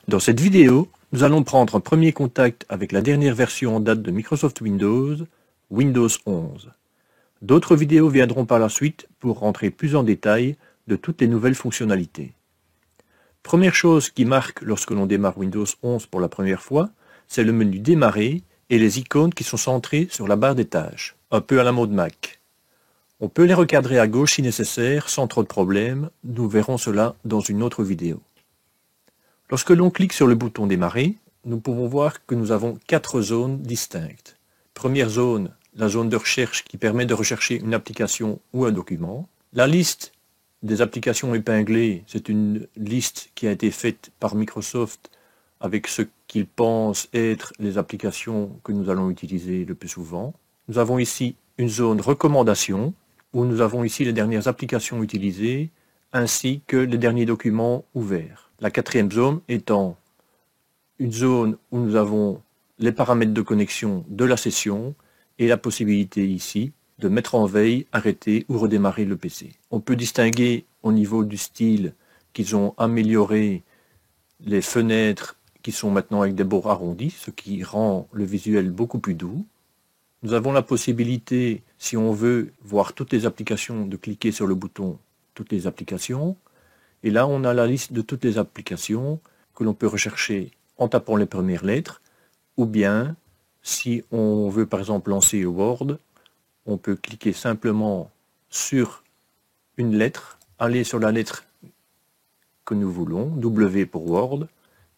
Dans cette vidéo, nous allons prendre un premier contact avec la dernière version en date de Microsoft Windows, Windows 11. D'autres vidéos viendront par la suite pour rentrer plus en détail de toutes les nouvelles fonctionnalités. Première chose qui marque lorsque l'on démarre Windows 11 pour la première fois, c'est le menu Démarrer et les icônes qui sont centrées sur la barre des tâches, un peu à la mode Mac. On peut les recadrer à gauche si nécessaire, sans trop de problèmes, nous verrons cela dans une autre vidéo. Lorsque l'on clique sur le bouton Démarrer, nous pouvons voir que nous avons 4 zones distinctes. Première zone, la zone de recherche qui permet de rechercher une application ou un document. La liste des applications épinglées, c'est une liste qui a été faite par Microsoft avec ce qu'ils pensent être les applications que nous allons utiliser le plus souvent. Nous avons ici une zone recommandations, où nous avons ici les dernières applications utilisées, ainsi que les derniers documents ouverts. La quatrième zone étant une zone où nous avons les paramètres de connexion de la session et la possibilité ici de mettre en veille, arrêter ou redémarrer le PC. On peut distinguer au niveau du style qu'ils ont amélioré les fenêtres qui sont maintenant avec des bords arrondis, ce qui rend le visuel beaucoup plus doux. Nous avons la possibilité, si on veut voir toutes les applications, de cliquer sur le bouton « Toutes les applications ». Et là, on a la liste de toutes les applications que l'on peut rechercher en tapant les premières lettres. Ou bien, si on veut par exemple lancer Word, on peut cliquer simplement sur une lettre, aller sur la lettre que nous voulons, W pour Word,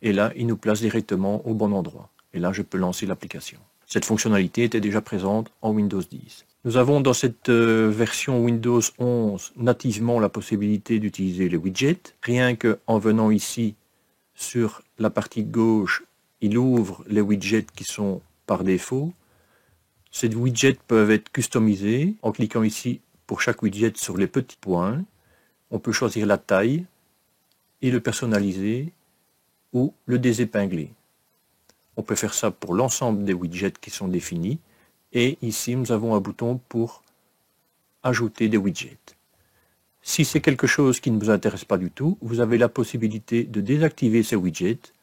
et là, il nous place directement au bon endroit. Et là, je peux lancer l'application. Cette fonctionnalité était déjà présente en Windows 10. Nous avons dans cette version Windows 11 nativement la possibilité d'utiliser les widgets. Rien qu'en venant ici sur la partie gauche, il ouvre les widgets qui sont par défaut. Ces widgets peuvent être customisés en cliquant ici pour chaque widget sur les petits points. On peut choisir la taille et le personnaliser ou le désépingler. On peut faire ça pour l'ensemble des widgets qui sont définis. Et ici, nous avons un bouton pour ajouter des widgets. Si c'est quelque chose qui ne vous intéresse pas du tout, vous avez la possibilité de désactiver ces widgets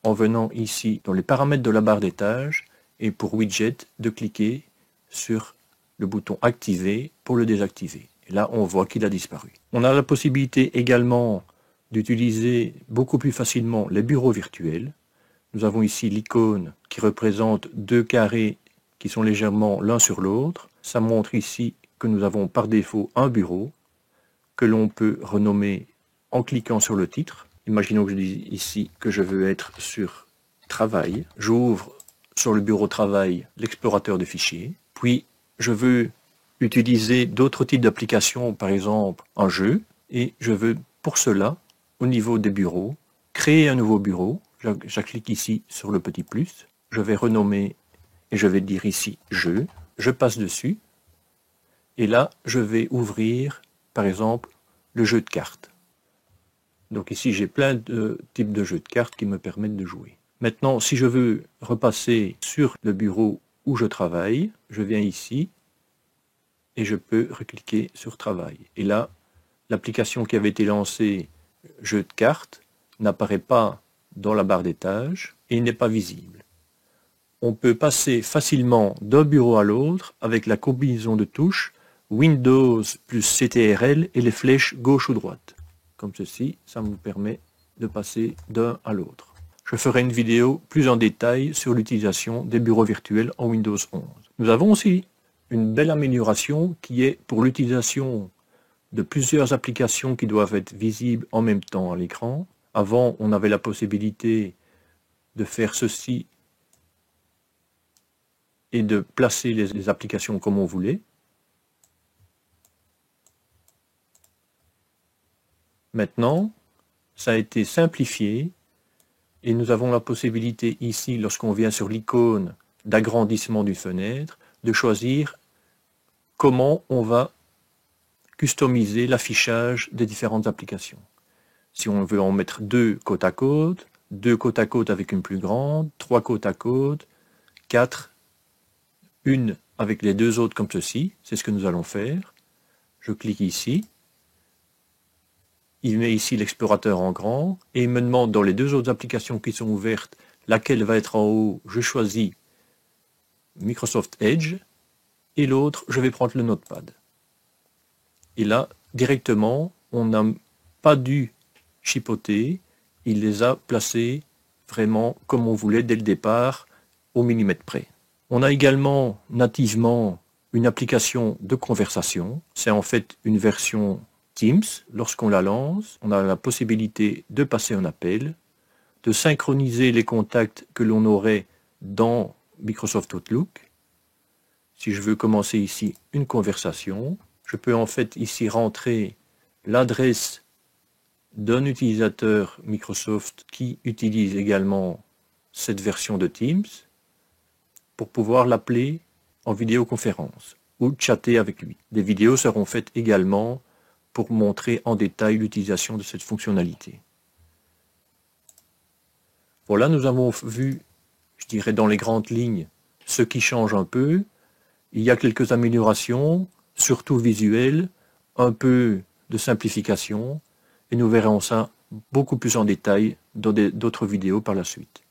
en venant ici dans les paramètres de la barre des tâches et pour widget de cliquer sur le bouton activer pour le désactiver. Et là, on voit qu'il a disparu. On a la possibilité également d'utiliser beaucoup plus facilement les bureaux virtuels. Nous avons ici l'icône qui représente 2 carrés qui sont légèrement l'un sur l'autre. Ça montre ici que nous avons par défaut un bureau que l'on peut renommer en cliquant sur le titre. Imaginons que je dise ici que je veux être sur Travail. J'ouvre sur le bureau Travail l'explorateur de fichiers. Puis je veux utiliser d'autres types d'applications, par exemple un jeu. Et je veux pour cela, au niveau des bureaux, créer un nouveau bureau. Je clique ici sur le petit plus. Je vais renommer et je vais dire ici jeu. Je passe dessus. Et là, je vais ouvrir, par exemple, le jeu de cartes. Donc ici, j'ai plein de types de jeux de cartes qui me permettent de jouer. Maintenant, si je veux repasser sur le bureau où je travaille, je viens ici et je peux recliquer sur Travail. Et là, l'application qui avait été lancée, jeu de cartes, n'apparaît pas dans la barre des tâches et n'est pas visible. On peut passer facilement d'un bureau à l'autre avec la combinaison de touches Windows plus CTRL et les flèches gauche ou droite. Comme ceci, ça me permet de passer d'un à l'autre. Je ferai une vidéo plus en détail sur l'utilisation des bureaux virtuels en Windows 11. Nous avons aussi une belle amélioration qui est pour l'utilisation de plusieurs applications qui doivent être visibles en même temps à l'écran. Avant, on avait la possibilité de faire ceci et de placer les applications comme on voulait. Maintenant, ça a été simplifié et nous avons la possibilité ici, lorsqu'on vient sur l'icône d'agrandissement d'une fenêtre, de choisir comment on va customiser l'affichage des différentes applications. Si on veut en mettre 2 côte à côte avec une plus grande, 3 côte à côte, 4, une avec les 2 autres comme ceci, c'est ce que nous allons faire. Je clique ici. il met ici l'explorateur en grand et il me demande dans les deux autres applications qui sont ouvertes laquelle va être en haut. Je choisis Microsoft Edge et l'autre, je vais prendre le Notepad. Et là, directement, on n'a pas dû chipoter, il les a placés vraiment comme on voulait dès le départ, au millimètre près. On a également nativement une application de conversation. C'est en fait une version Teams. Lorsqu'on la lance, on a la possibilité de passer un appel, de synchroniser les contacts que l'on aurait dans Microsoft Outlook. Si je veux commencer ici une conversation, je peux en fait ici rentrer l'adresse d'un utilisateur Microsoft qui utilise également cette version de Teams pour pouvoir l'appeler en vidéoconférence ou chatter avec lui. Des vidéos seront faites également pour montrer en détail l'utilisation de cette fonctionnalité. Voilà, nous avons vu, je dirais dans les grandes lignes, ce qui change un peu. Il y a quelques améliorations, surtout visuelles, un peu de simplification, et nous verrons ça beaucoup plus en détail dans d'autres vidéos par la suite.